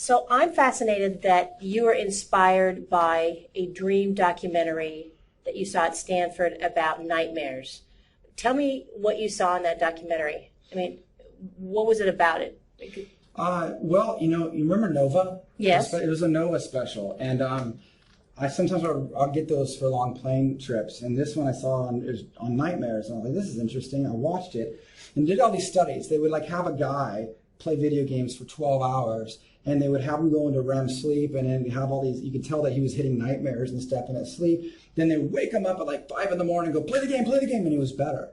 So I'm fascinated that you were inspired by a dream documentary that you saw at Stanford about nightmares. Tell me what you saw in that documentary. I mean, what was it about it? Well, you remember Nova? Yes. It was a Nova special, and I sometimes I'll get those for long plane trips, and this one I saw on nightmares, and I was like, this is interesting. I watched it and did all these studies. They would like have a guy play video games for 12 hours, and they would have him go into REM sleep, and then have all these, you could tell that he was hitting nightmares and stuff in his sleep. Then they would wake him up at like 5 in the morning and go, play the game, and he was better.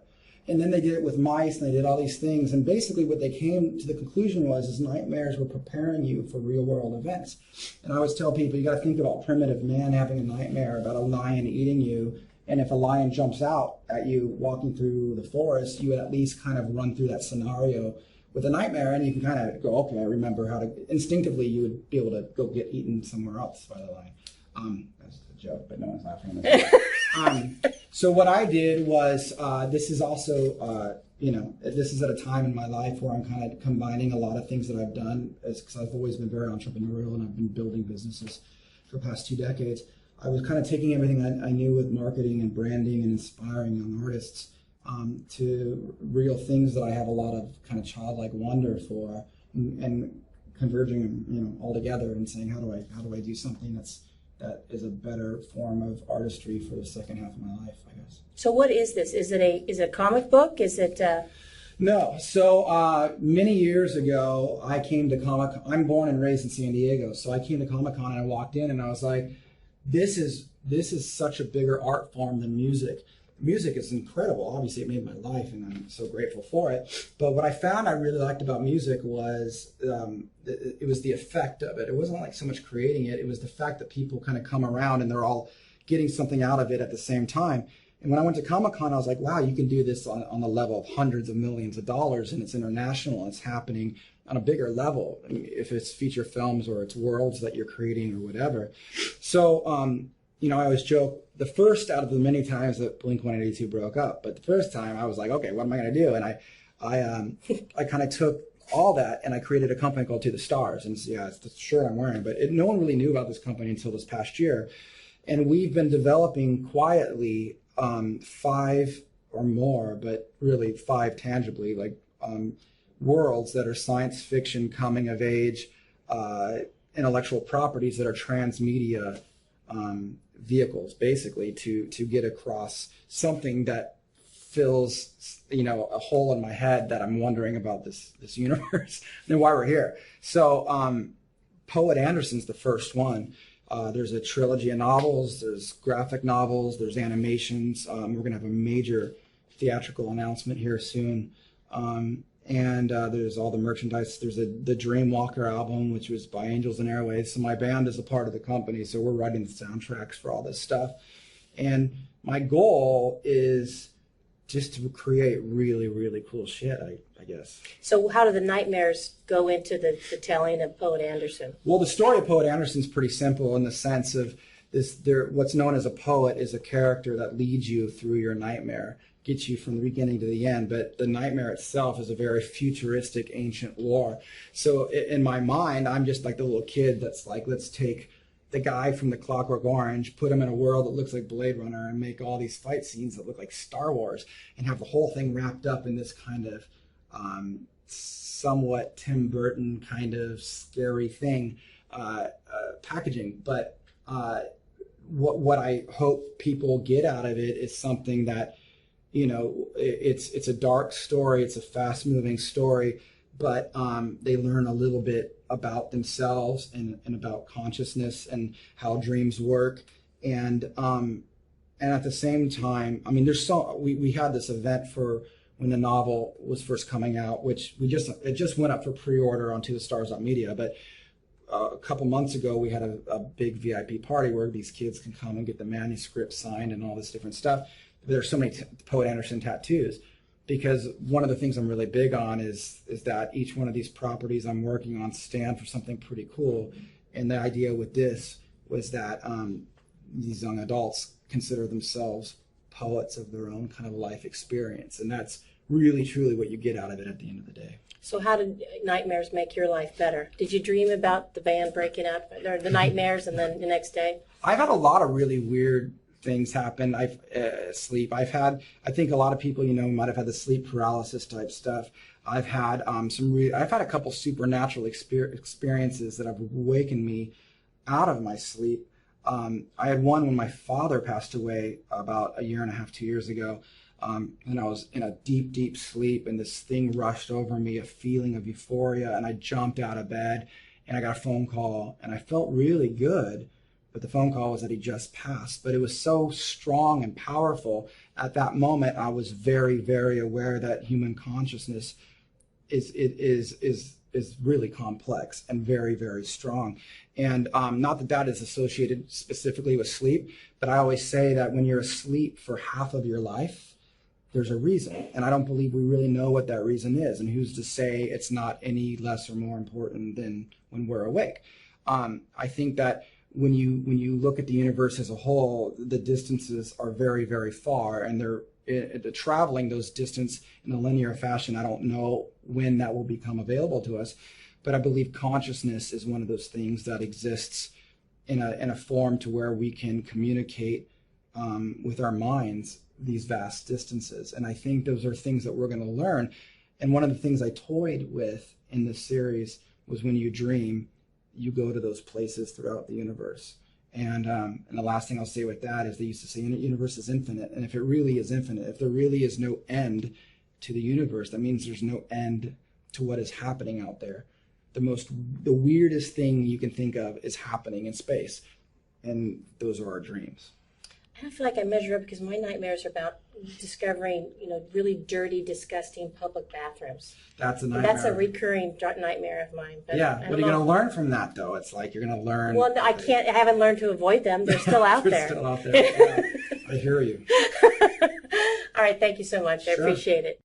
And then they did it with mice, and they did all these things. And basically what they came to the conclusion was is nightmares were preparing you for real world events. And I always tell people, you got to think about primitive man having a nightmare about a lion eating you. And if a lion jumps out at you walking through the forest, you would at least kind of run through that scenario with a nightmare. And you can kind of go, okay, I remember how to, instinctively you would be able to go get eaten somewhere else by the lion. That's a joke, but no one's laughing at that. So what I did was, this is also, this is at a time in my life where I'm kind of combining a lot of things that I've done, because I've always been very entrepreneurial and I've been building businesses for the past 2 decades. I was kind of taking everything I knew with marketing and branding and inspiring young artists to real things that I have a lot of kind of childlike wonder for, and converging them, all together and saying, how do I do something that is a better form of artistry for the second half of my life, I guess. So what is this? Is it a comic book? Is it? No. So many years ago, I came to Comic-Con. I'm born and raised in San Diego, so I came to Comic-Con and I walked in and I was like, this is such a bigger art form than music. Music is incredible. Obviously, it made my life, and I'm so grateful for it. But what I found I really liked about music was it was the effect of it. It wasn't like so much creating it. It was the fact that people kind of come around and they're all getting something out of it at the same time. And when I went to Comic-Con, I was like, wow, you can do this on the level of hundreds of millions of dollars, and it's international, and it's happening on a bigger level, if it's feature films or it's worlds that you're creating or whatever. So, I always joke, the first out of the many times that Blink-182 broke up, but the first time I was like, okay, what am I going to do? And I kind of took all that and I created a company called To the Stars. And it's the shirt I'm wearing, but no one really knew about this company until this past year. And we've been developing quietly 5 or more, but really 5 tangibly, like worlds that are science fiction, coming of age, intellectual properties that are transmedia vehicles, basically, to get across something that fills a hole in my head that I'm wondering about this universe and why we're here. So Poet Anderson's the first one. There's a trilogy of novels, there's graphic novels, there's animations. We're going to have a major theatrical announcement here soon. And there's all the merchandise. There's the Dreamwalker album, which was by Angels and Airwaves. So my band is a part of the company, so we're writing the soundtracks for all this stuff. And my goal is just to create really, really cool shit, I guess. So how do the nightmares go into the telling of Poet Anderson? Well, the story of Poet Anderson is pretty simple in the sense of what's known as a poet is a character that leads you through your nightmare, gets you from the beginning to the end, but the nightmare itself is a very futuristic ancient war. So in my mind, I'm just like the little kid that's like, let's take the guy from the Clockwork Orange, put him in a world that looks like Blade Runner, and make all these fight scenes that look like Star Wars, and have the whole thing wrapped up in this kind of somewhat Tim Burton kind of scary thing packaging. But what I hope people get out of it is something that, it's a dark story, it's a fast-moving story, but they learn a little bit about themselves and about consciousness and how dreams work. And at the same time, we had this event for when the novel was first coming out, which it just went up for pre-order on To the Stars.media, but a couple months ago we had a big VIP party where these kids can come and get the manuscript signed and all this different stuff. There's so many Poet Anderson tattoos, because one of the things I'm really big on is that each one of these properties I'm working on stand for something pretty cool. And the idea with this was that these young adults consider themselves poets of their own kind of life experience. And that's really, truly what you get out of it at the end of the day. So how did nightmares make your life better? Did you dream about the band breaking up, or the nightmares, and then the next day? I've had a lot of really weird things happen. Sleep. I think a lot of people, might have had the sleep paralysis type stuff. I've had I've had a couple supernatural experiences that have awakened me out of my sleep. I had one when my father passed away about 1.5 to 2 years ago. And I was in a deep, deep sleep, and this thing rushed over me, a feeling of euphoria, and I jumped out of bed, and I got a phone call, and I felt really good, but the phone call was that he just passed. But it was so strong and powerful. At that moment, I was very, very aware that human consciousness is really complex and very, very strong. And not that that is associated specifically with sleep, but I always say that when you're asleep for half of your life, there's a reason, and I don't believe we really know what that reason is, and who's to say it's not any less or more important than when we're awake. I think that when you look at the universe as a whole, the distances are very, very far, and they're traveling those distance in a linear fashion. I don't know when that will become available to us, but I believe consciousness is one of those things that exists in a form to where we can communicate with our minds these vast distances. And I think those are things that we're going to learn. And one of the things I toyed with in this series was when you dream, you go to those places throughout the universe. And the last thing I'll say with that is they used to say the universe is infinite. And if it really is infinite, if there really is no end to the universe, that means there's no end to what is happening out there. The weirdest thing you can think of is happening in space. And those are our dreams. I don't feel like I measure up because my nightmares are about discovering, really dirty, disgusting public bathrooms. That's a nightmare. That's a recurring nightmare of mine. But yeah, what are you going to learn from that, though? It's like you're going to learn. Well, I haven't learned to avoid them. They're still out there. They're still out there. Yeah, I hear you. All right, thank you so much. I appreciate it.